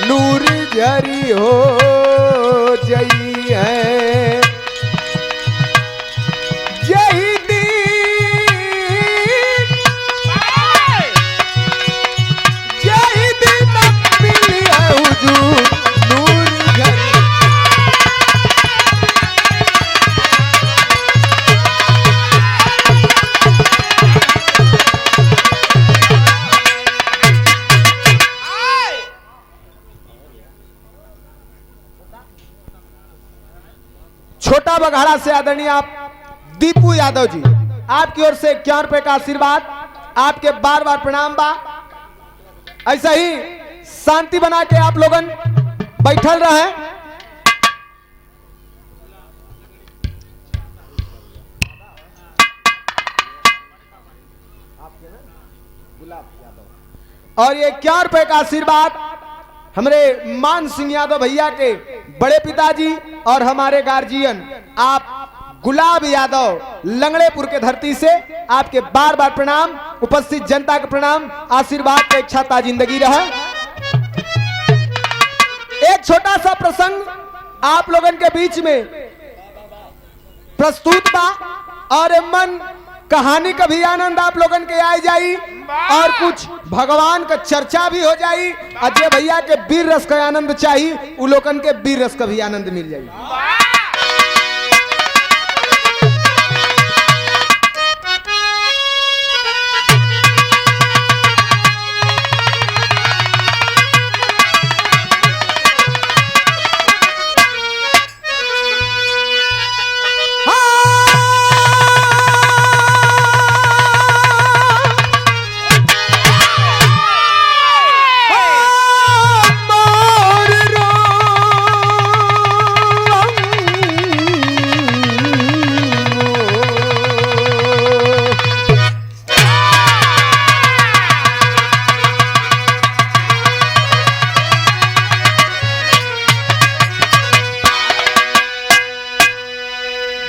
नूर झरी हो जई है यही दिन मिली है हुजूर नूर झरी। छोटा बघाड़ा से आदरणीय आप दीपू यादव जी, आपकी ओर से 51 रुपए का आशीर्वाद, आपके बार बार प्रणाम बा। ऐसा ही शांति बना के आप लोगन बैठल रहे। और ये 51 रुपए का आशीर्वाद हमारे मान सिंह यादव भैया के बड़े पिताजी और हमारे गार्जियन आप गुलाब यादव लंगड़ेपुर के धरती से आपके बार बार प्रणाम, उपस्थित जनता के प्रणाम, आशीर्वाद की इच्छा ता जिंदगी रहे। एक छोटा सा प्रसंग आप लोगन के बीच में प्रस्तुत बा और मन कहानी का भी आनंद आप लोगन के आ जाई और कुछ भगवान का चर्चा भी हो जाई। अजय भैया के वीर रस का आनंद चाहिए, उ लोगन के वीर रस का भी आनंद मिल जाई।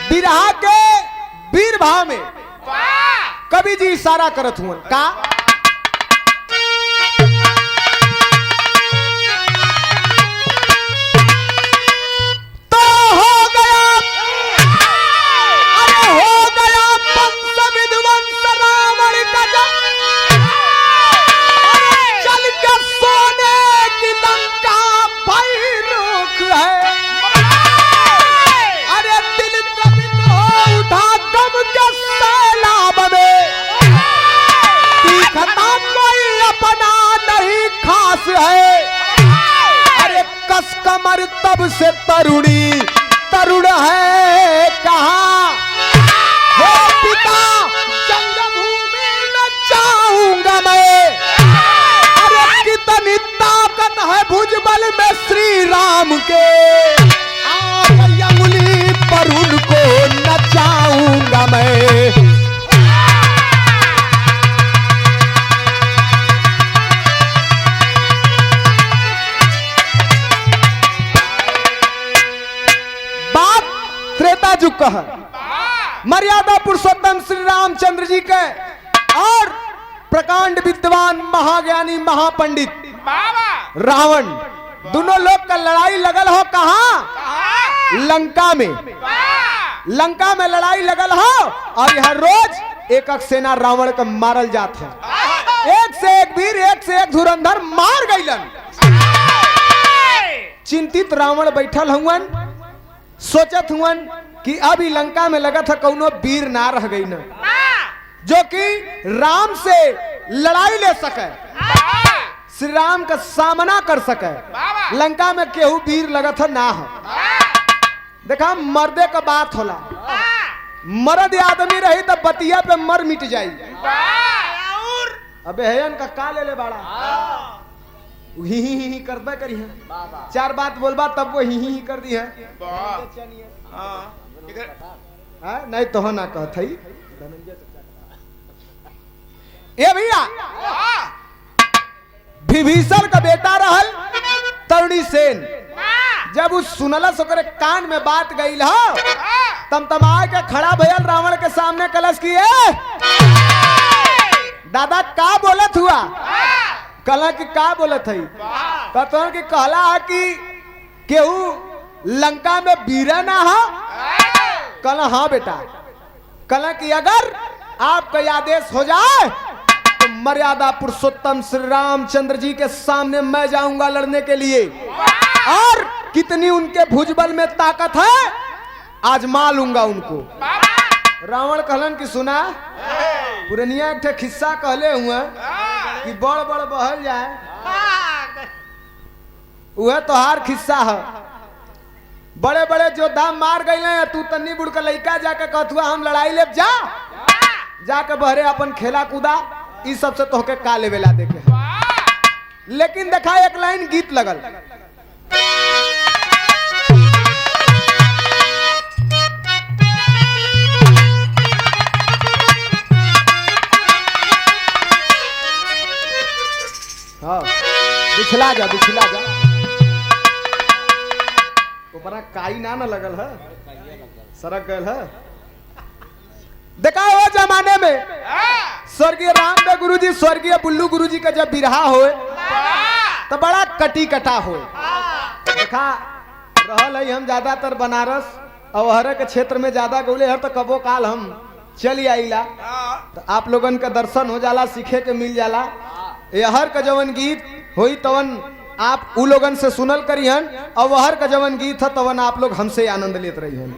बिरहा के वीर भाव में कवि जी इशारा करत हुआ का तो हो गया, अरे हो गया पंच विध्वंस रावण का जब चल के सोने की लंका भई रुख है। है अरे कस कमर तब से तरुणी तरुण है कहां हे पिता जंगभूमि में जाऊंगा मैं। अरे कितनी ताकत है भुजबल में श्री राम के, आज अंगुली पर उनको नचाऊंगा मैं। युग का है, मर्यादा पुरुषोत्तम श्री रामचंद्र जी के और प्रकांड विद्वान महाज्ञानी महापंडित रावण, दोनों लोग का लड़ाई लगल हो कहां? लंका में। लंका में लड़ाई लगल हो और यह रोज एक एक सेना रावण का मारल जात है। एक से एक वीर, एक से एक धुरंधर मार गईलन। चिंतित रावण बैठल हुवन, सोचत हुवन कि अभी लंका में लगा था कौनो वीर ना रह गई न जो कि राम से लड़ाई ले सके, श्री राम का सामना कर सके। लंका में केहू वीर लगा था ना हो। देखा मर्दे का बात होला, मर्द आदमी रही तो बतिया पे मर मिट जाई। अबे हैन का ले ले बाड़ा ही करबे करी है, चार बात बोलबा तब वो ही कर दी है। नहीं तो ना कहत है ए भैया। विभीषण का बेटा रहल तरुणी सेन, जब उस सुनला सोकर कान में बात गई हो तमतमाए के खड़ा भयल रावण के सामने कलश किए, दादा का बोलत हुआ? कला की का बोलत है? कतन की कहला है कि केहू लंका में बीरा ना हो। कल हाँ बेटा, कल कि अगर आपका आदेश हो जाए तो मर्यादा पुरुषोत्तम श्री रामचंद्र जी के सामने मैं जाऊंगा लड़ने के लिए, और कितनी उनके भुजबल में ताकत है आजमा लूंगा उनको। रावण कहलन कि सुना, पुरनिया एक खिस्सा कहले हुआ कि बड़ बड़ बहल जाए, वह तोहार खिस्सा है। बड़े बड़े जोधा मार गए, तू तन्नी बुढ़ का लड़का जाके कहतुआ हम लड़ाई ले जाके बहरे अपन खेला कूदा, इस सब से तोहके का लेवेला देखे। लेकिन देखा एक लाइन गीत लगल, हाँ बिछला जा ऊपरा काई ना लगल है, सरक गल है। देखा वो जमाने में स्वर्गीय रामदेव गुरुजी, स्वर्गीय बुल्लू गुरुजी का जब बिरहा होए तो बड़ा कटी कटा होए। देखा रहल है हम ज्यादातर बनारस अवहर के क्षेत्र में ज्यादा गौले हर, तो कबो काल हम चली आईला तो आप लोगन का दर्शन हो जाला, सीखे के मिल जाला। यहर का जवन गीत होई तवन आप उ लोगन से सुनल करिहन, और वहर का जवन गीत है तवन आप लोग हमसे आनंद लेत रहिहन।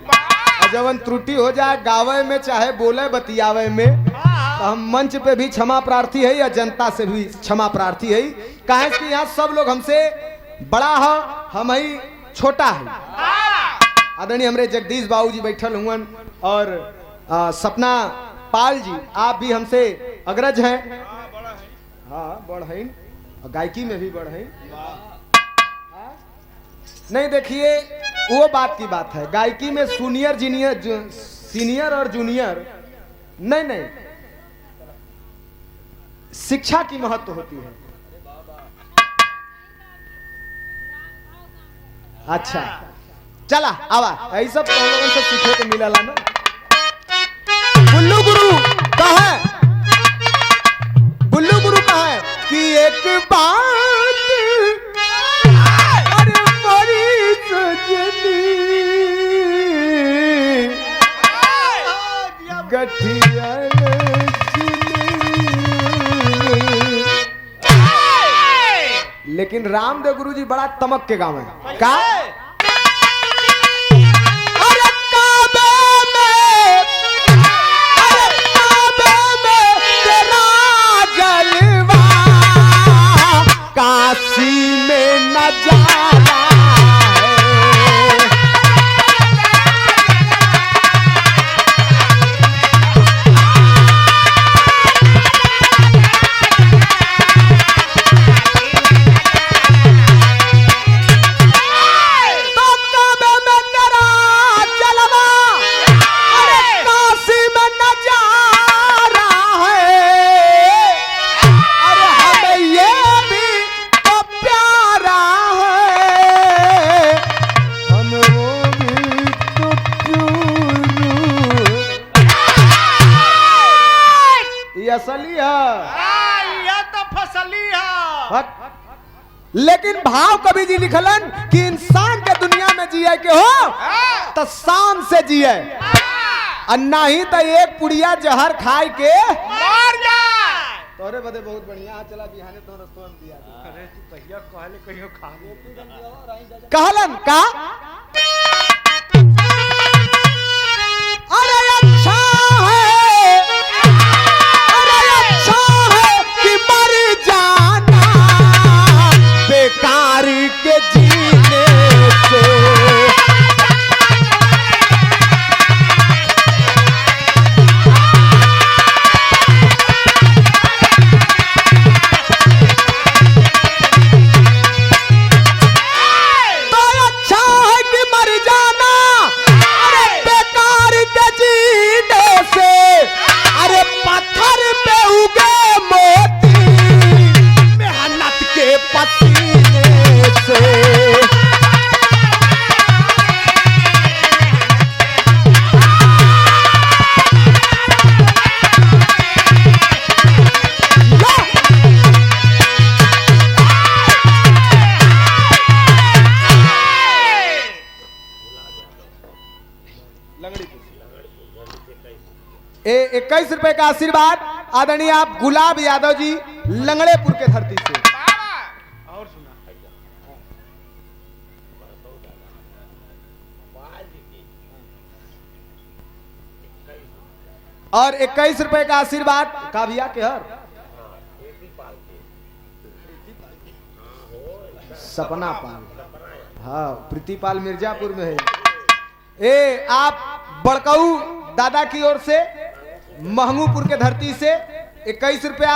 और जवन त्रुटि हो जाए गावे में चाहे बोले बतियावे में, तो हम मंच पे भी क्षमा प्रार्थी है या जनता से भी क्षमा प्रार्थी है। काहे कि यहाँ सब लोग हमसे बड़ा है, हम ही छोटा है। आदरणीय हमारे जगदीश बाबू जी बैठल हुए और सपना पाल जी, आप भी हमसे अग्रज हैं। हाँ बड़ है, गायकी में भी बड़ है। नहीं देखिए वो बात की बात है, गायकी में जूनियर जीनियर सीनियर और जूनियर नहीं, शिक्षा की महत्व होती है। अच्छा चला आवा, यही सब तो हम लोगों से सीखे के मिला ना। बुल्लू गुरु कहा है, बुल्लू गुरु कहा है कि एक बात अरे बड़ी सजनी गठिया लेकिन रामदेव गुरु जी बड़ा तमक के गाँव है का काशी में नजारा लेकिन भाव कवि जी लिखलन कि इंसान के दुनिया में जिए के हो तो शान से जिए, और नहीं तो एक पुड़िया जहर खाए के मर जाए। तोरे बदे बहुत बढ़िया चला बिहाने तो रस्तों में दिया। अरे तू कहिया कहले कहियो खा कहलन का अरे अच्छा है, अरे अच्छा है कि मर जाना बेकार के जीने से। तो अच्छा है कि मर जाना अरे बेकार के जीने से, अरे पत्थर पे उगे मोती मेहनत के पसीने से। 21 रुपए का आशीर्वाद आदरणीय आप गुलाब यादव जी लंगड़ेपुर के धरती से। और सुना और 21 रुपए का आशीर्वाद काव्या के हर सपना पाल, हाँ प्रीतिपाल मिर्जापुर में है। आप बड़काऊ दादा की ओर से महमूपुर के धरती से 21 रुपया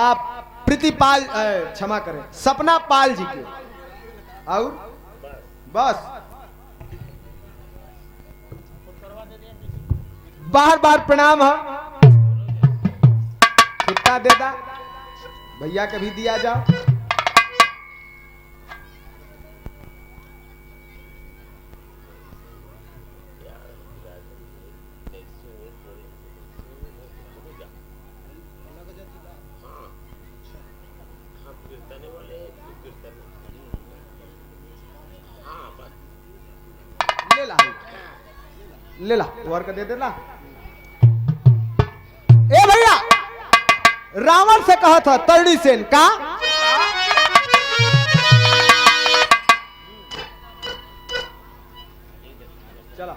आप प्रीतिपाल क्षमा करें सपना पाल जी के। और बस बार बार प्रणाम है, छुट्टा देता भैया के भी दिया जाओ। ले ला वर का दे देना। ए भैया रावण से कहा था तरणी सेन का चला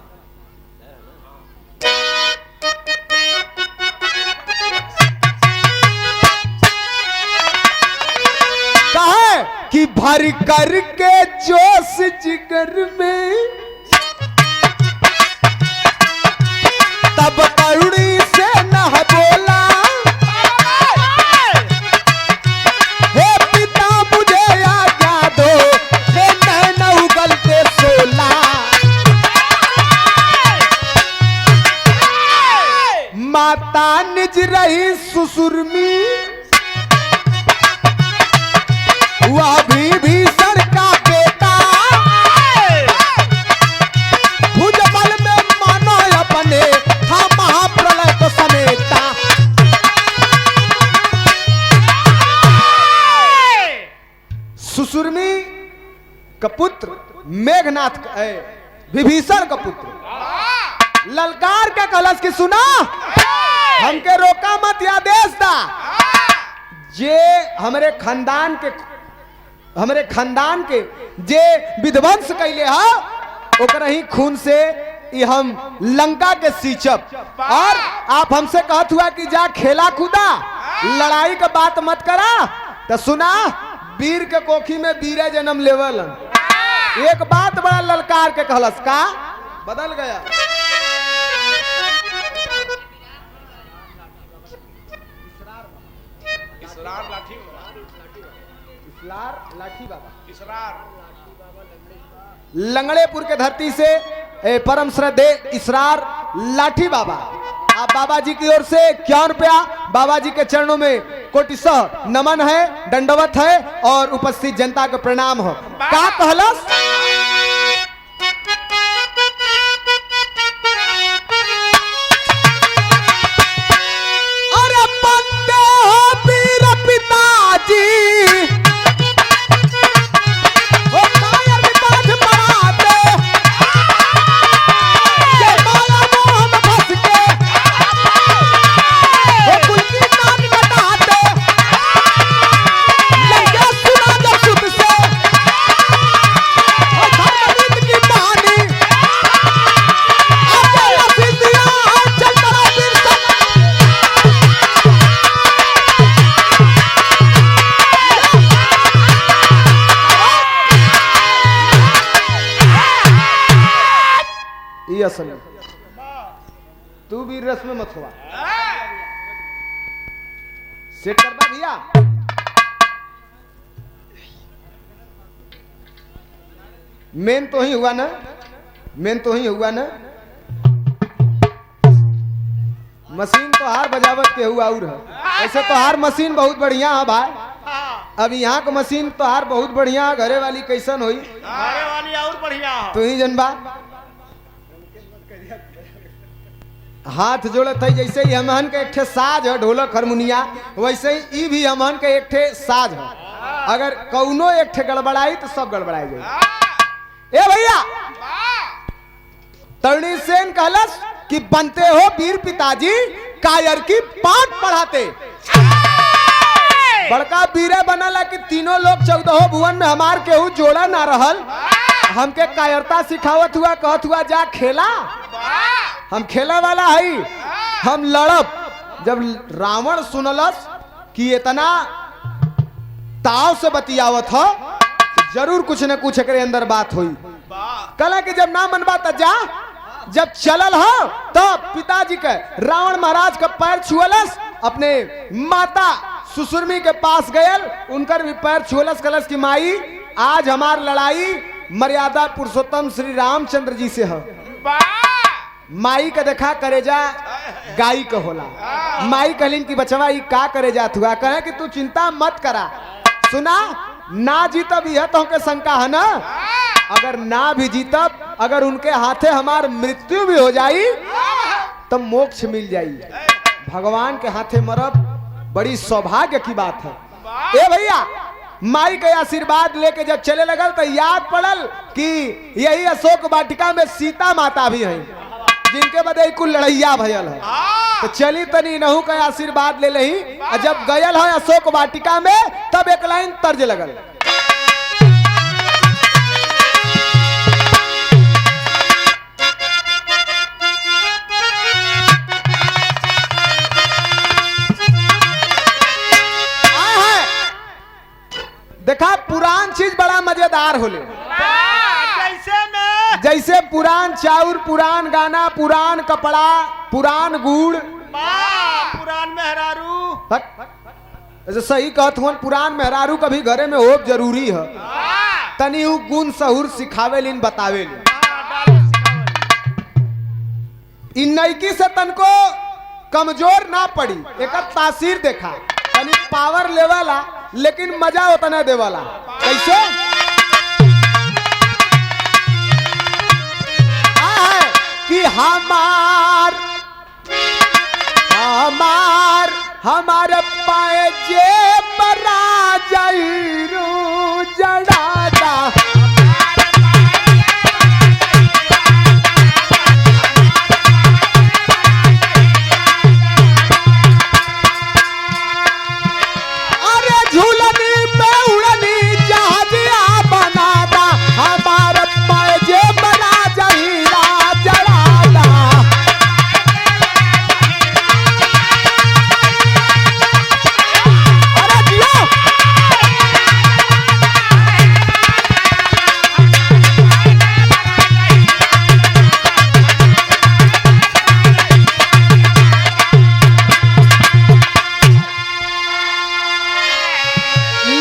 कहा कि भर करके जोश जिगर में तब करुणी से न बोला, हे पिता मुझे आज्ञा दो, हे नैन उगलते सोला। माता निज रही सुसुरमी, वह भी भीषण का बेटा, भुजबल में मानो अपने महाप्रलय को समेटा। सुसुरमी का पुत्र मेघनाथ विभीषण का पुत्र ललकार के कलश की सुना, हमके रोका मत या देश दा, जे हमरे खानदान के जे विध्वंस कैले हा ओकरा ही खून से हम लंका के सींचब। और आप हमसे कहत हुआ कि जा खेला कूदा, लड़ाई का बात मत करा, तो सुना वीर के कोखी में वीरे जन्म लेवल। एक बात बड़ा ललकार के कहलस का बदल गया। लाठी बाबा लंगड़ेपुर के धरती से परम श्रद्धेय इसरार लाठी बाबा, आप बाबा जी की ओर से 51 रुपया बाबा जी के चरणों में कोटिशः नमन है, दंडवत है और उपस्थित जनता को प्रणाम हो। का कहलस अरे बंदे हो वीर पिताजी, असल तू भी रस में मत हुआ सेट करना भैया। मेन तो ही हुआ ना, मेन तो ही हुआ ना। मशीन तो हार बजावत के हुआ और है, ऐसे तो हार मशीन बहुत बढ़िया है भाई। अब यहाँ का मशीन तो हार बहुत बढ़िया, घरे वाली कैसन हुई, घरे वाली और बढ़िया तू ही जनबा। हाथ जोड़त है जैसे ही हमहन के एक ठे साज है ढोलक हारमोनिया, वैसे ही ई भी हमहन के एक ठे साज है। अगर कौनो एक ठे गड़बड़ाई तो सब गड़बड़ाई जाए। ए भैया तरणी सेन कहलस कि बनते हो वीर पिताजी कायर की पाठ पढ़ाते। बड़का वीरे बनला कि तीनों लोग 14 भुवन में हमार केहू जोड़ा ना रहल। हमके कायरता सिखावत हुआ, कहत हुआ जा खेला, हम खेला वाला हई, हम लड़ब। जब रावण सुनलस कि इतना ताव से बतियावत हो, जरूर कुछ न कुछ एकरे अंदर बात हुई। कला कि जब ना मनबा त जा। जब चलल हो तब पिताजी के रावण महाराज का पैर छुअलस, अपने माता सुसुरमी के पास गयल, उनकर भी पैर छुअलस, कलस की माई आज हमार लड़ाई मर्यादा पुरुषोत्तम श्री रामचंद्र जी से है। माई का देखा करेजा गाई का होला। माई कहलिन कि बचवा ई का करे जात हुआ, कहे कि तू चिंता मत करा, सुना ना जीतब यह तो के शंका है ना, अगर ना भी जीतब, अगर उनके हाथे हमार मृत्यु भी हो जाई तो मोक्ष मिल जाई। भगवान के हाथे मरब बड़ी सौभाग्य की बात है। ए भैया, माई के आशीर्वाद लेके जब चले लगल तो याद पड़ल कि यही अशोक वाटिका में सीता माता भी है, जिनके बदे कुल लड़ैया भयल है। तो चली तनी नहू का आशीर्वाद ले लही। जब गयल है अशोक वाटिका में तब एक लाइन तर्ज लगल, देखा पुरान चीज बड़ा मजेदार होले। जैसे पुरान चाउर, पुरान गाना, पुरान कपड़ा, पुरान गुड़, पुरान मेहरारू। ऐसे सही कहत हुआ, पुरान मेहरारू कभी घरे में हो जरूरी है। तनी उ गुण सहूर सिखावे लिन, बतावे लिन। इन नईकी से तनको कमजोर ना पड़ी, एक तासीर देखा, तनी पावर लेवाला लेकिन मजा उतना देवाला। कैसे कि हमारे पाए जे बरा जाइरू जड़ादा। अरे झूलनी पे उड़नी जहाजिया बनादा, हमारे पाए जे बरा जाइरा जड़ादा। अरे जियो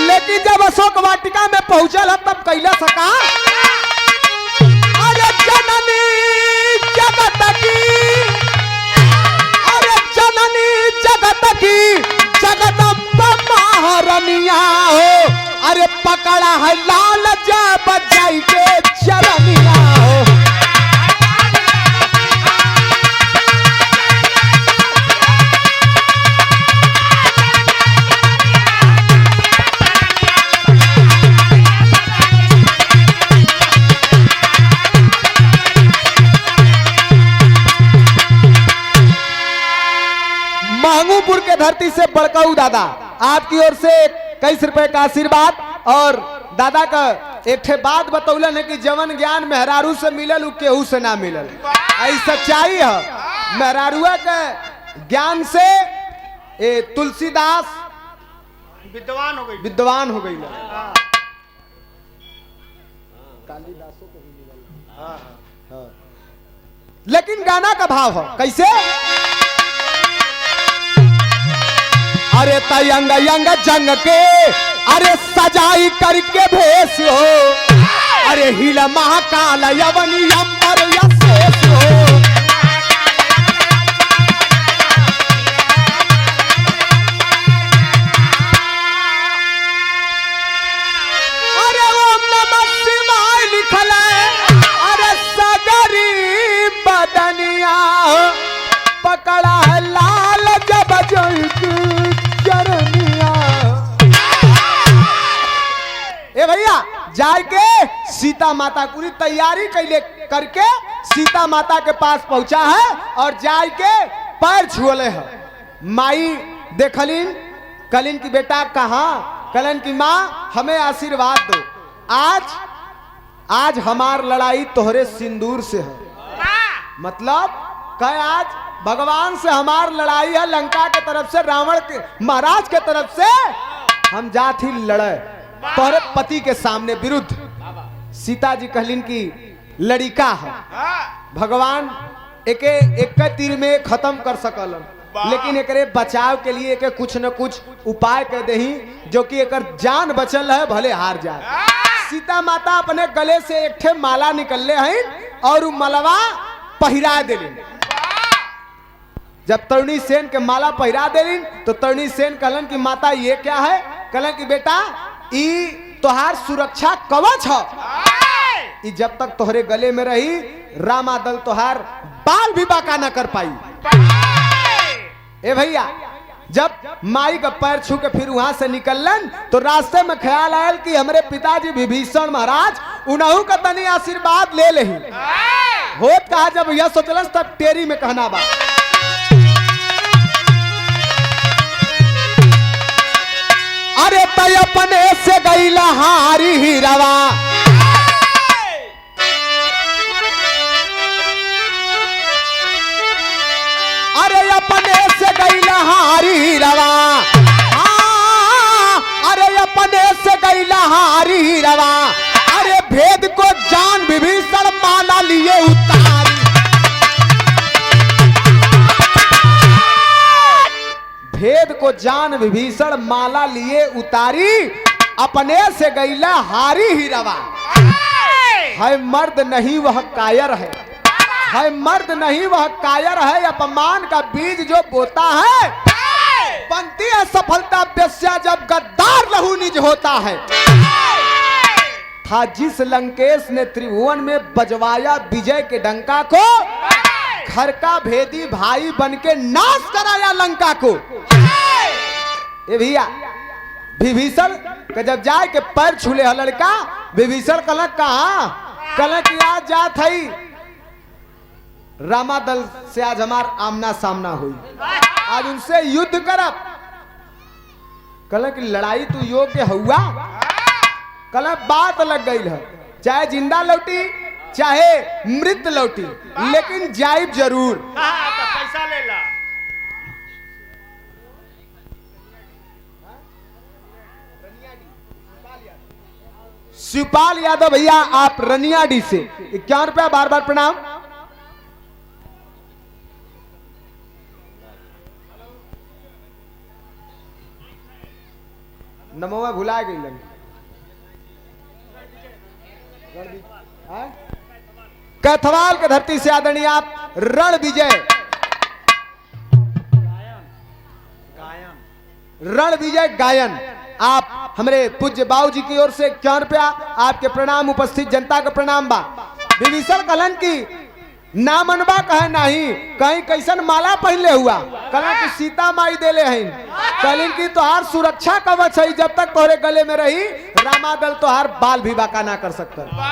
लेकिन जब अशोक वाटिका में पहुंचल है तब कैला सका। अरे जननी जगत की, अरे जननी जगत की, जगदम्बा महारनिया हो, अरे पकड़ा है लाल जब जाई के चरनिया हो। महंगूपुर के धरती से बड़काऊ दादा, आपकी ओर से 21 रुपए का आशीर्वाद। और दादा का एक ठे बात बतौलन है कि जवन ज्ञान मेहरारू से मिलल उ केहू से ना मिलल। ऐ सच्चाई है। मेहरारुआ के ज्ञान से तुलसीदास विद्वान हो गई। विद्वान हो गई। लेकिन गाना का भाव है कैसे, अरे तयंग यंग जंग के, अरे सजाई करके भेस हो, अरे हिल महाकाल यवनी अंबर यशेष हो। अरे ओम नमः शिवाय लिखल है, अरे सगरी बदनिया हो, पकड़ा है लाल जब चरनिया। ए भैया, जाए के सीता माता पूरी तैयारी कैले करके सीता माता के पास पहुंचा है और जाय के पैर छुअले है। माई देखलिन, कलिन की बेटा कहाँ, कलन की माँ हमें आशीर्वाद दो, आज हमार लड़ाई तोहरे सिंदूर से है। मतलब कह आज भगवान से हमार लड़ाई है, लंका के तरफ से, रावण के महाराज के तरफ से हम जात ही लड़े तोहरे पति के सामने विरुद्ध। सीता जी कहलिन की लड़िका है, भगवान एक तीर में खत्म कर सकल, लेकिन एकरे बचाव के लिए एक कुछ न कुछ उपाय कर दही जो कि एकर जान बचल है भले हार जाए। सीता माता अपने गले से एक ठे माला निकलले हैं और मलवा पहिरा दिलिन। जब तरुणी सेन के माला पहिरा दिलिन तो तरुणी सेन कहलन की माता ये क्या है, कहलन की बेटा ई तोहार सुरक्षा कवच है, जब तक तोहरे गले में रही रामा दल तोहार बाल भी बाका न कर पाई। ए भैया जब माई का पैर छू के फिर वहां से निकलन तो रास्ते में ख्याल आयल कि हमारे पिताजी विभीषण महाराज उनहु का तनी आशीर्वाद ले लेही। होत कहा जब यह सोचलस तब टेरी में कहना बा, अरे तय अपने से गईला हारी हीरावा, अरे अपने से गईला हारी हीरावा, अरे अपने से गईला हारी हीरावा, अरे भेद को जान विभीषण माला लिए उतारी, भेद को जान विभीषण माला लिए उतारी, अपने से गईला हारी हीरावा। है मर्द नहीं वह कायर है मर्द नहीं वह कायर है, अपमान का बीज जो बोता है बनती है सफलता बेस्या जब गद्दार लहू निज होता है। था जिस लंकेश ने त्रिभुवन में बजवाया विजय के डंका को, घर का भेदी भाई बनके नाश कराया लंका को। ए भैया विभीषण के जब जाए के पैर छूले है लड़का, विभीषण कलक कहा, कलक आज जात है रामा दल से, आज हमार आमना सामना हुई, आज उनसे युद्ध करब। कलक लड़ाई तू योग्य हुआ, कलक बात लग गई है, चाहे जिंदा लौटी चाहे मृत लौटी, लेकिन जाइब जरूर। तो पैसा ले ला। शिवपाल यादव भैया आप रनियाडी से 51 रुपया, बार बार प्रणाम। नमोवा भुला गई लग कैथवाल के धरती से आदरणीय आप रण विजय गायन आप हमारे पूज्य बाबू जी की ओर से 51 रुपया आपके प्रणाम, उपस्थित जनता का प्रणाम बा। विभीषण कलन की ना मनबा कहे नहीं, कहीं कैसन माला पहनले हुआ, कलन की सीता माई देले हैं, कलिन की तोहार सुरक्षा कवच है, जब तक तोहरे गले में रही रामादल तोहार बाल भी बाका ना कर सकता।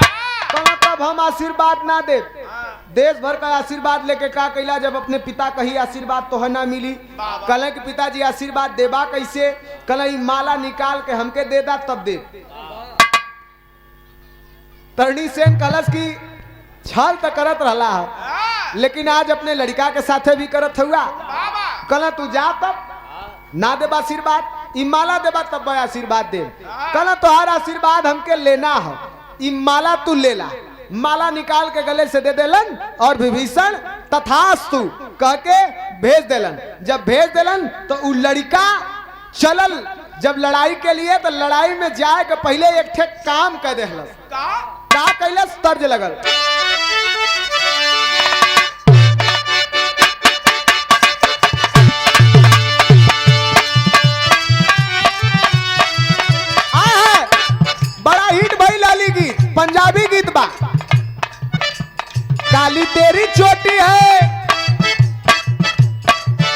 तब हम आशीर्वाद ना दे, देश भर का आशीर्वाद लेके का कैला, जब अपने पिता कही आशीर्वाद तो है ना मिली, कल के पिताजी आशीर्वाद देबा कैसे, कल माला निकाल के हमके दे दा तब दे। तरणी सेन कलश की छल तो करत रहा है, लेकिन आज अपने लड़का के साथे भी करत हुआ। कल तू जा तब ना देबा आशीर्वाद, ई माला देबा तब आशीर्वाद दे। कल तोहार आशीर्वाद हमके लेना है, ई माला तू ले ला। माला निकाल के गले से दे देलन और विभीषण तथास्तु कह के भेज देलन। जब भेज देलन तो उ लड़का चलल जब लड़ाई के लिए, तो लड़ाई में जाए के पहले एक ठे काम कर देहलस। का कैलस? तर्ज लगल। बड़ा हिट भाई लाली गीत, पंजाबी गीत बा। काली तेरी चोटी है,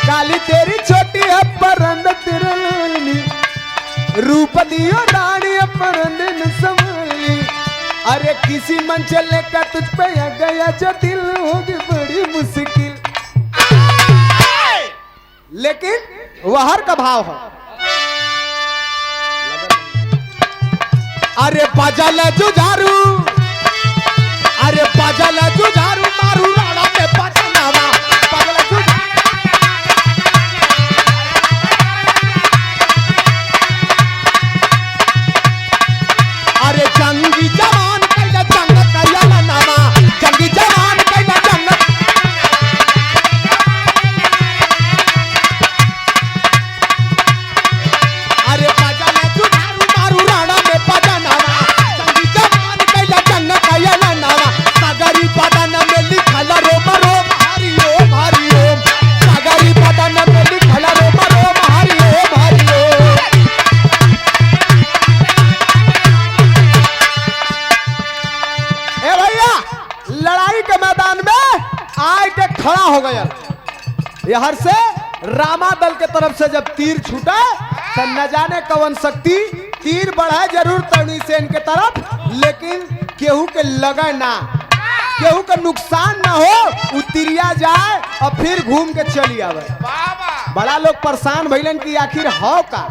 काली तेरी चोटी है परंद तिरनी, रूप दियो रानी परंद न संभली, अरे किसी मन चलने का तुझ पे आ गया जो दिल होगी बड़ी मुश्किल। लेकिन वहर का भाव है। अरे पजल जुझारू, अरे पजल जुझारू मारू राणा में पचनावा पजल जुझारू। अरे जंगी जवान कैला जंग कैला नामा, जंगी जवान कैला जंग। अरे पजल जुझारू मारू राणा में पचनावा, जंगी जवान कैला जंग कैला नामा। सागरी पदन में लिखल रोम रोम हरि ओम हरि ओम, सागरी पदन में लिखल रोम रोम हरि ओम हरि ओम। ए भैया लड़ाई के मैदान में आए के खड़ा हो गया। यहर से रामा दल के तरफ से जब तीर छूटा तो न जाने कवन शक्ति तीर बढ़ा जरूर तरुणी सेन के तरफ, लेकिन केहू के लगे ना, केहू का नुकसान ना हो, उतरिया जाए और फिर घूम के चली आवे। बड़ा लोग परेशान भइलन कि आखिर हो का।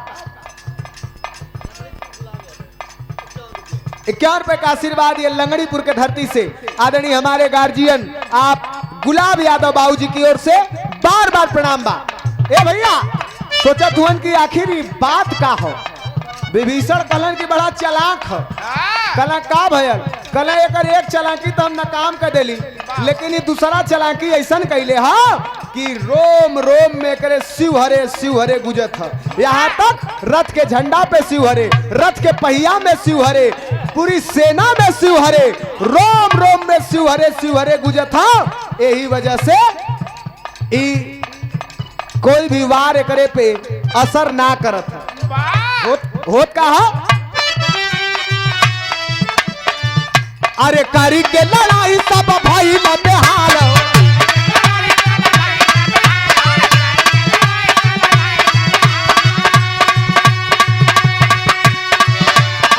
51 रुपए का आशीर्वाद ये लंगड़ीपुर के धरती से आदरणीय हमारे गार्जियन आप गुलाब यादव बाबू जी की ओर से बार बार प्रणाम बा। ए भैया सोचा तुहन की आखिर ये बात का हो। विभीषण कलन की बड़ा चालाक हो। कला का भयल कला एक चालाकी तो हम नाकाम कर देली, लेकिन ये दूसरा चालाकी ऐसा कैले हा कि रोम रोम में करे शिव हरे गुजत है। यहाँ तक रथ के झंडा पे शिव हरे, रथ के पहिया में शिव हरे, पूरी सेना में शिव हरे, रोम रोम में शिव हरे गुजत है। यही वजह से कोई भी वार करे पे असर ना करत है। होत कहा अरे करी के लड़ाई सब भाई में बेहाल हो।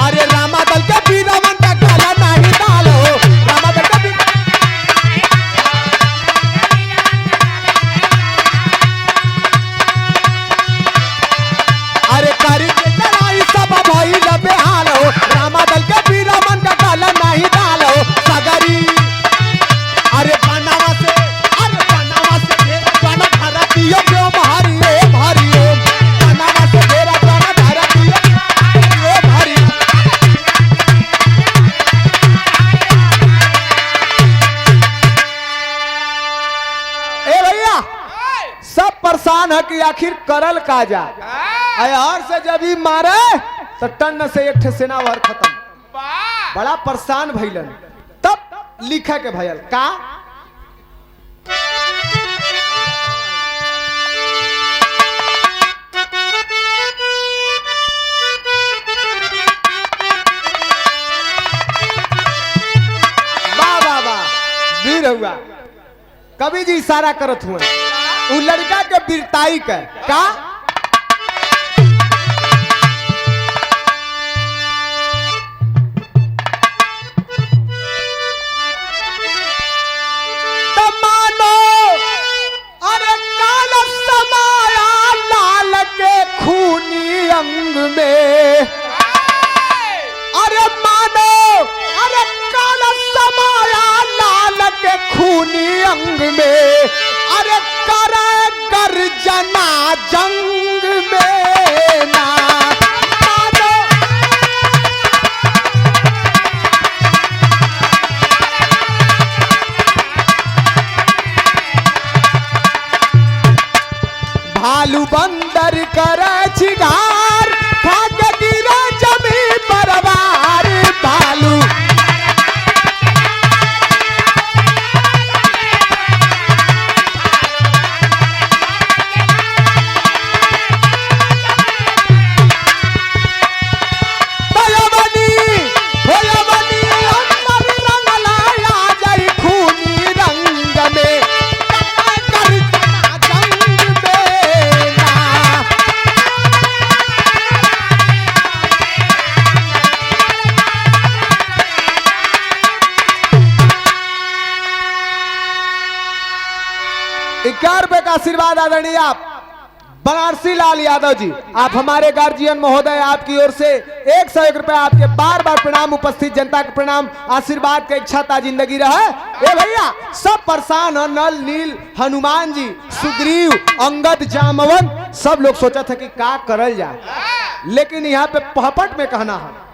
अरे रामा दल के वीरवन का काला नहीं डाल हो, रामा दल के अरे करी के लड़ाई सब भाई में बेहाल हो, रामा दल के वीरवन का काला नहीं डाल हो। सगरी अरे बनावा से घेरा बना धरा दियो क्यों हरि ओम हरि ओम, बनावा से घेरा बना धरा दियो ओम हरि। ए भैया सब परेशान है कि आखिर करल का जा। अयार से जब ही मारे तो टन से एक सेना वार खत्म। बड़ा परेशान भइलन। तब लिखा के भयल का वाह वाह वाह वीर हुआ। कवि जी इशारा करत हुए उ लड़का के वीरताई का का अंग में। अरे मानो अरे काला समाया लाल के खूनी अंग में, अरे करे गर्जना जंग में ना मानो। भालू बंदर करे छिगार भाग गिरा जमी परवार। भालू आशीर्वाद आदरणीय आप बनारसी लाल यादव जी, आप हमारे गार्जियन महोदय, आपकी ओर से 101 रुपए आपके बार बार प्रणाम। उपस्थित जनता के प्रणाम। आशीर्वाद का इच्छा ता जिंदगी रहे। ए भैया सब परेशान है, नल नील हनुमान जी, सुग्रीव, अंगद, जामवंत, सब लोग सोचा था कि का करल जाए, लेकिन यहाँ पे पहपट में कहना है।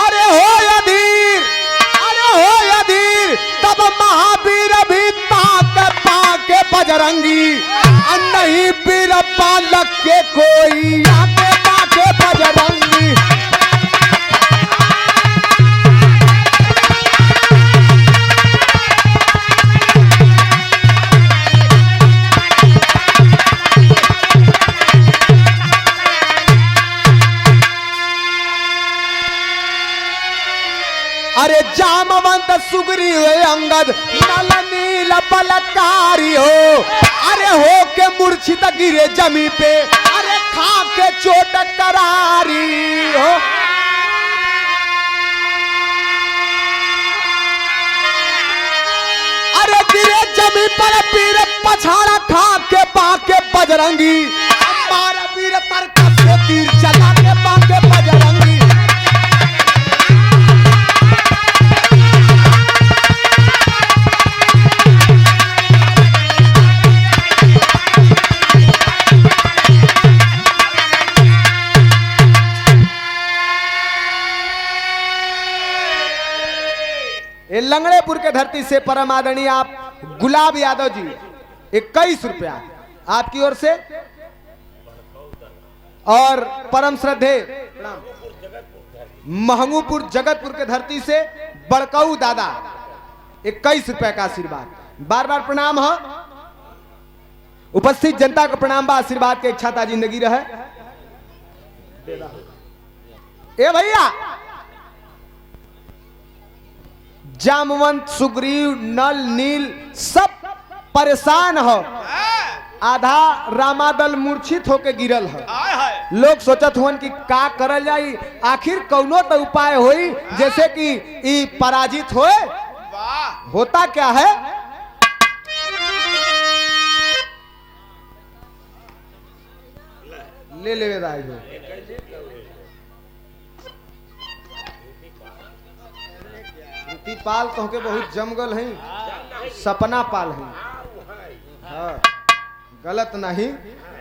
अरे हो अधीर, अरे हो अधीर, तब महावीर भी पाके बजरंगी, नहीं पीर पालक के कोई आके पाके बजरंगी। अरे जामवंत सुग्रीव अंगद नल नील बलकारी हो, अरे हो के मूर्छित गिरे जमी पे, अरे खा के चोट करारी हो। अरे गिरे जमी पर पीर पछाड़ा खा के बाके बजरंगी, हमारा वीर तरका से तीर चला के बाके बजरंगी। लंगड़ेपुर के धरती से परम आदरणीय आप गुलाब यादव जी 21 रुपया आपकी ओर से, और परम श्रद्धे महंगूपुर जगतपुर के धरती से बड़काऊ दादा 21 रुपया का आशीर्वाद। बार बार प्रणाम है। उपस्थित जनता का प्रणाम बा। आशीर्वाद के इच्छा ता जिंदगी रहे। ए भैया जामवंत, सुग्रीव, नल नील सब परेशान हो, आधा रामादल मूर्छित होके गिरल है। लोग सोचत हुन कि का करल जाई, आखिर कौनो तो उपाय होई जैसे कि ई पराजित होए। होता क्या है, ले ले राय हो। पाल तो के बहुत जमगल है, सपना पाल है। हाँ, गलत नहीं,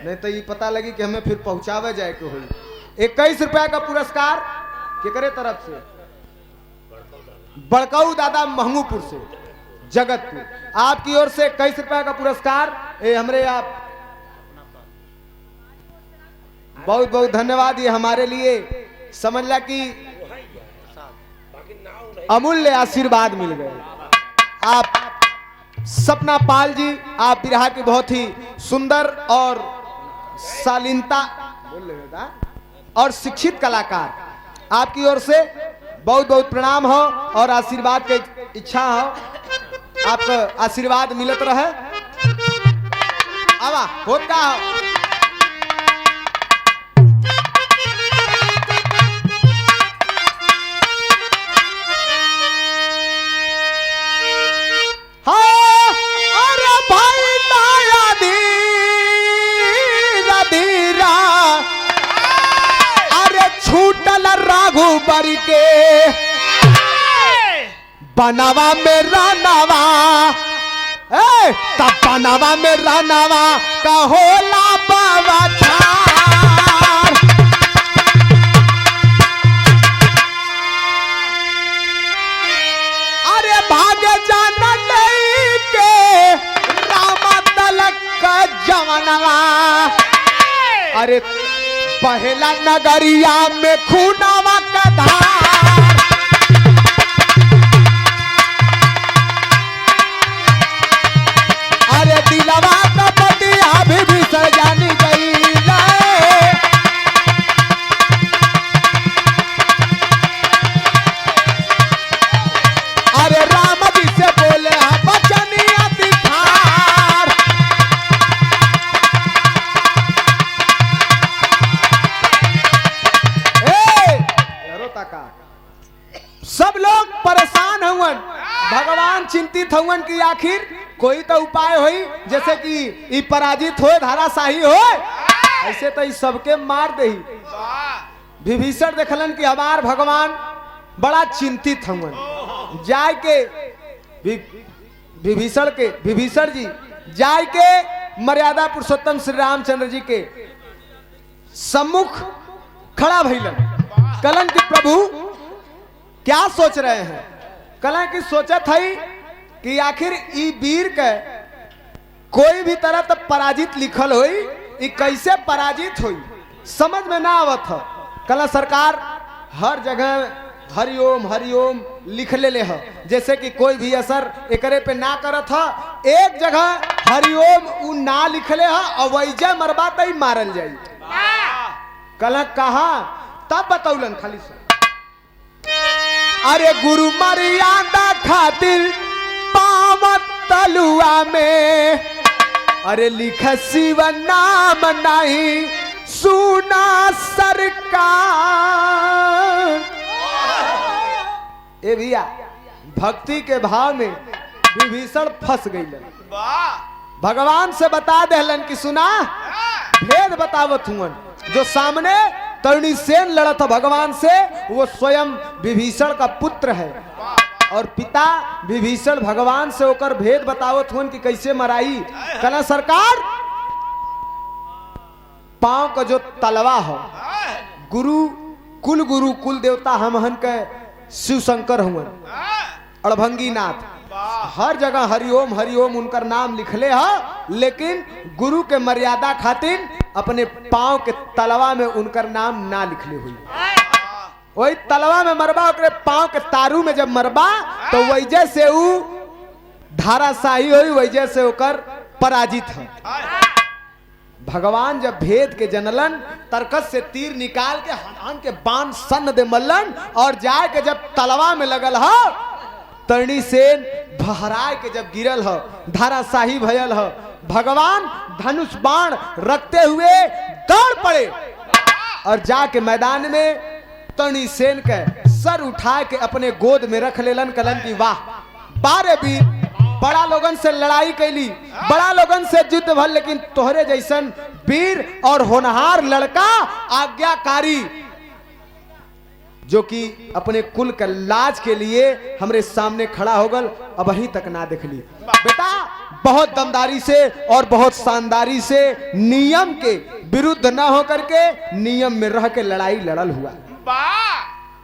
नहीं तो ये पता लगी कि हमें फिर पहुंचावे जाए के हुई। 21 रुपया का पुरस्कार केकरे तरफ से, बड़काऊ दादा महंगूपुर से जगतपुर, आपकी ओर से 21 रुपया का पुरस्कार। ये हमरे आप बहुत बहुत धन्यवाद। ये हमारे लिए समझ ला कि अमूल्य आशीर्वाद मिल गए। आप सपना पाल जी, आप बिरहा की बहुत ही सुंदर और शालीनता और शिक्षित कलाकार, आपकी ओर से बहुत बहुत प्रणाम हो और आशीर्वाद की इच्छा हो, आपको आशीर्वाद मिलत रहे। आवा होता हो। राघुबर के बनावा में रानावा, तब बनावा में रानावा का होला बाबा छार। अरे भागे जाना नहीं के रामा तलक का जवानवा, अरे पहला नगरिया में खूनावा का धार। अरे दिलवा का बतिया भी सजानी गई। अरे राम जी से बोले बचनिया दिखार। भगवान चिंतित हवन कि आखिर कोई तो उपाय होई, जैसे कि ई पराजित हो, धाराशाही हो, ऐसे तो ई सबके मार दे। विभीषण देखलन कि हमार भगवान बड़ा चिंतित हवन। जाय के विभीषण जी जाय के मर्यादा पुरुषोत्तम श्री रामचंद्र जी के सम्मुख खड़ा भइलन। कलन कि प्रभु क्या सोच रहे हैं? कलन की सोचत है कि आखिर ई वीर के कोई भी तरह तो पराजित लिखल होई, ई कैसे पराजित होई समझ में ना आवत है। कला सरकार हर जगह हरिओम हरिओम लिख ले ह, जैसे कि कोई भी असर एकरे पे ना करत ह। एक जगह हरिओम उ ना लिखले ह और वैजे मरबा तई मारल जाई। कल कहा तब बतौलन खाली से, अरे गुरु मर्यादा खातिर पावत तलुआ में, अरे लिख शिव नाम नहीं सुना सरकार। ए भैया भक्ति के भाव में विभीषण फंस गई। भगवान से बता देलन कि सुना भेद बतावत हुन। जो सामने तरुणी सेन लड़ा था भगवान से, वो स्वयं विभीषण का पुत्र है और पिता विभीषण भगवान से होकर भेद बतावत हुन कि कैसे मराई। कहना सरकार पांव का जो तलवा हो, गुरु कुल देवता हम हन के शिव शंकर हुआ, अड़भंगी नाथ, हर जगह हरिओम हरिओम उनकर नाम लिखले है, लेकिन गुरु के मर्यादा खातिर अपने पांव के तलवा में उनकर नाम ना लिखले हुई। वही तलवा में मरबा, ओकरे पांव के तारू में जब मरबा तो वैजे से ऊ धाराशाही हुई, वैजे से होकर पराजित है। भगवान जब भेद के जनलन, तरकस से तीर निकाल के हनुमान के बाण सन्न दे मल्लन और जाए के जब तलवा में लगल हो, तरणी सेन भहराए के जब गिरल हो, धाराशाही भयल हो, भगवान धनुष बाण रखते हुए दौड़ पड़े और जाके मैदान में तरणी सेन के सर उठा के अपने गोद में रख लेलन। कलन की वाह बारे वीर, बड़ा लोगन से लड़ाई कैली, बड़ा लोगन से युद्ध भल, लेकिन तोहरे जैसन वीर और होनहार लड़का आज्ञाकारी जो कि अपने कुल के लाज के लिए हमरे सामने खड़ा हो गल, अब अभी तक ना देख ली। बेटा बहुत दमदारी से और बहुत शानदारी से नियम के विरुद्ध ना होकर के नियम में रह के लड़ाई लड़ल हुआ।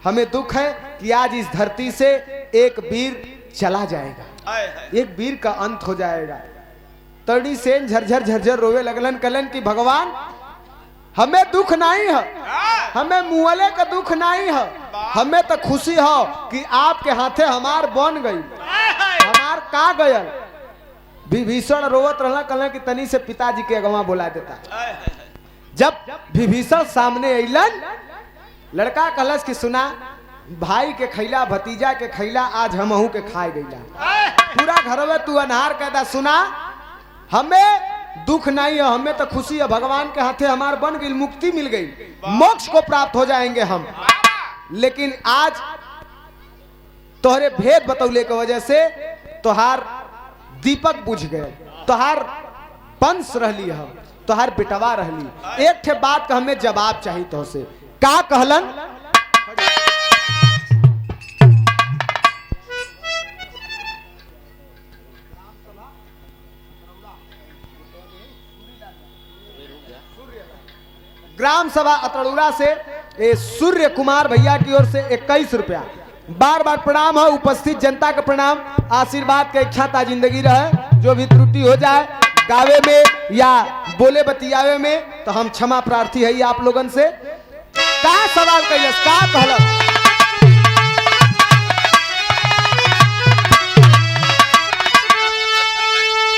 हमें दुख है कि आज इस धरती से एक वीर चला जाएगा, एक वीर का अंत हो जाएगा। तरणी सेन झरझर झरझर रोवे लगलन। कलन की भगवान हमें दुख नहीं है, हमें मुहले का दुख नहीं है, हमें तो खुशी हो कि आपके हाथे हमार बन गई, हमार का गयल। विभीषण रोवत रहना। कलन की तनी से पिताजी के अगवा बुला देता। जब विभीषण सामने अलन, लड़का कलश की सुना भाई के खैला भतीजा के खैला आज हमहू के खाए गईला, पूरा घर में तू अनहार कहता। सुना हमें दुख नहीं है, हमें तो खुशी है, भगवान के हाथे हमार बन गई, मुक्ति मिल गई, मोक्ष को प्राप्त हो जाएंगे हम। लेकिन आज तोहरे भेद बतौले की वजह से तोहार दीपक बुझ गए, तोहार वंश रहली है, तोहार बेटवा रहली। एक ठे बात का हमें जवाब चाहिए तो से। का कहलन? ग्राम सभा अतड़ुरा से सूर्य कुमार भैया की ओर से 21 रुपया। बार बार प्रणाम है, उपस्थित जनता का प्रणाम, आशीर्वाद का इच्छा ता जिंदगी रहे। जो भी त्रुटि हो जाए गावे में या बोले बतियावे में तो हम क्षमा प्रार्थी है आप लोगन से। का सवाल कैलस, का कहलस?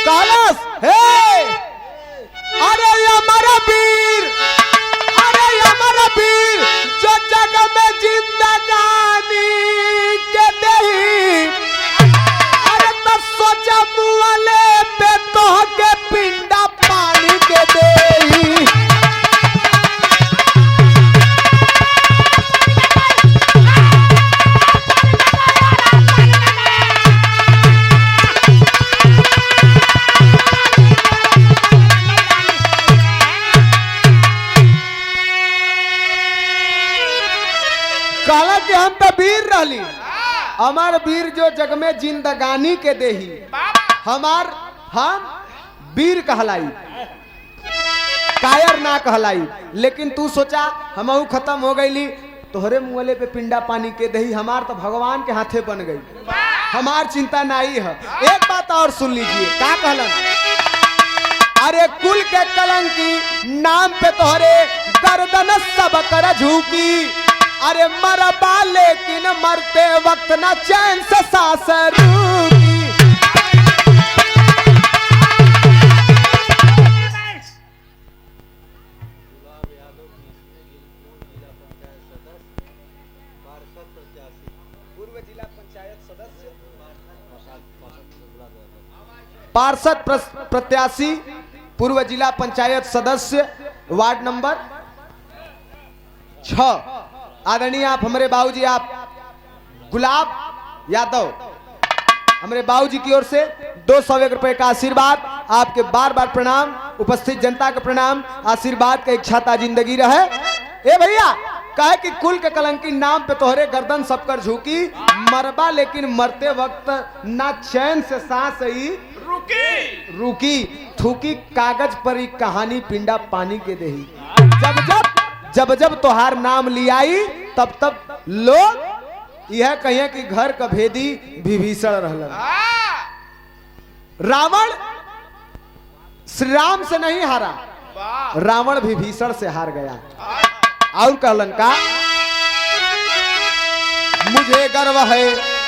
कहलस हे अरे हमारा वीर, अरे हमारा वीर जो जग में जिंदगानी के दही, अरे तो सोचा मुआले पे तो के पिंडा पानी के दही। कहला कि हम तो वीर रहली, हमार वीर जो जग में जिंदगानी के देही, हमार हम वीर कहलाई, कायर ना कहलाई। लेकिन तू सोचा हमहू खत्म हो गईली, तोहरे मुँहले पे पिंडा पानी के दही, हमार तो भगवान के हाथे बन गई, हमार चिंता नहीं है। एक बात और सुन लीजिए, क्या कहलन? अरे कुल के कलंकी नाम पे तोहरे गर्दन सब कर झुकी, अरे मरबा लेकिन मरते वक्त ना चैन से सांस रुकी। पार्षद प्रत्याशी पूर्व जिला पंचायत सदस्य वार्ड नंबर 6 आदरणीय आप हमारे बाबूजी आप गुलाब यादव, हमारे बाबूजी की ओर से 201 रुपए का आशीर्वाद, आपके बार बार प्रणाम, उपस्थित जनता का प्रणाम, आशीर्वाद का इच्छाता जिंदगी रहे। ए भैया कहे कि कुल के कलंकी नाम पे तोहरे गर्दन सबकर झुकी, मरबा लेकिन मरते वक्त ना चैन से सांस ही रुकी, थूकी कागज पर ही कहानी पिंडा पानी के देही। जब जब तोहार नाम लियाई तब तब लोग यह कहिए कि घर का भेदी विभीषण रहलन। रावण श्री राम से नहीं हारा, रावण विभीषण से हार गया। और कहलन का, मुझे गर्व है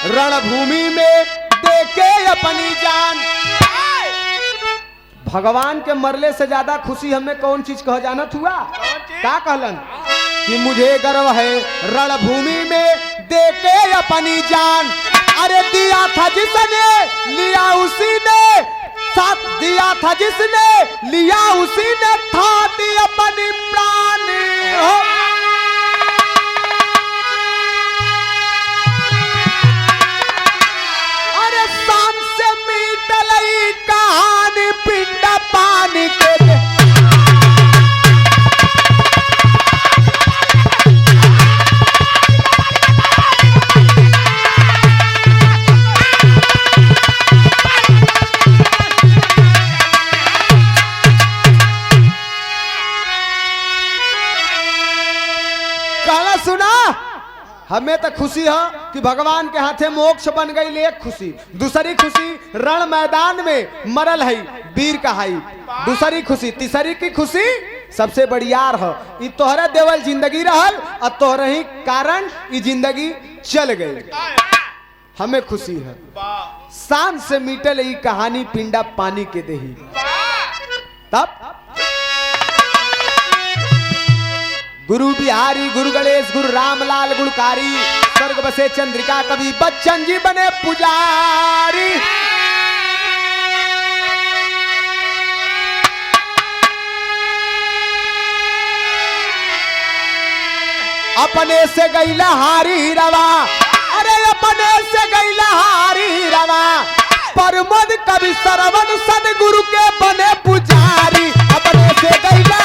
रणभूमि में देके अपनी जान। भगवान के मरले से ज्यादा खुशी हमें कौन चीज कह जानत हुआ? क्या कहलन कि मुझे गर्व है रणभूमि में देके अपनी जान, अरे दिया था जिसने लिया उसी ने, साथ दिया था जिसने लिया उसी ने, था दी अपनी प्राण हो। अरे शान से मीटलई कहानी पिंडा पानी के दे। सुना, हमें तो खुशी है कि भगवान के हाथे मोक्ष बन गई, एक खुशी। दूसरी खुशी रण मैदान में मरल है वीर कहाई, दूसरी खुशी। तीसरी की खुशी सबसे बढ़ियार है, ये तोहरा देवल जिंदगी रहल और तोहरे ही कारण ये जिंदगी चल गई, हमें खुशी है। शान से मिटल ये कहानी पिंडा पानी के देही। तब गुरु बिहारी, गुरु गणेश, गुरु रामलाल गुणकारी, स्वर्ग बसे चंद्रिका कवि बच्चन जी बने पुजारी। अपने से गईला हारी रवा, अरे अपने से गईला हारी रवा, परमद कवि सरवन सदगुरु के बने पुजारी। अपने से गईला